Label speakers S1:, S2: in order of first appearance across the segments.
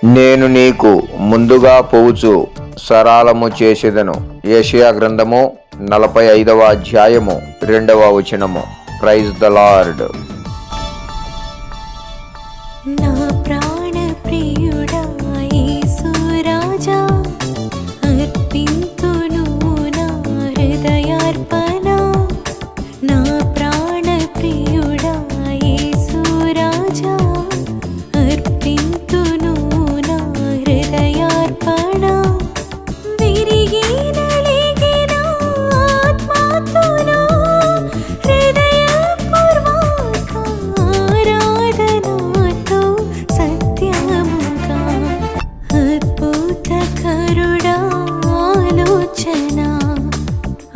S1: నేను నీకు ముందుగా పోవుచు సరళము చేసేదను. యెషయా గ్రంథము 45వ అధ్యాయము 2వ వచనము. Praise the Lord.
S2: నా ప్రాణ ప్రియుడా యేసు రాజా, అర్పింతును నా హృదయార్పణ. నా ప్రాణ ప్రియుడా యేసు రాజా, అర్పింతును నా హృదయార్పణ. విరిగి నలిగిన ఆత్మతోను హృదయపూర్వక ఆరాధనతో సత్యముగా అద్భుతకరుడా ఆలోచన,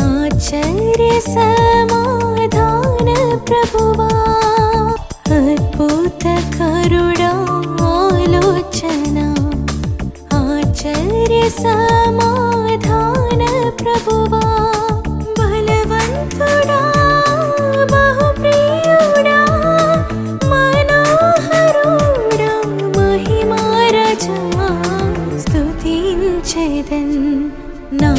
S2: ఆశ్చర్య సమాధాన ప్రభువా. అద్భుతకరుడా ఆలోచన, ఆశ్చర్య సమాధాన ప్రభువా. బలవంతుడా బహుప్రియుడా మనోహరుడా మహిమారాజా, స్తుతించెదన్ నా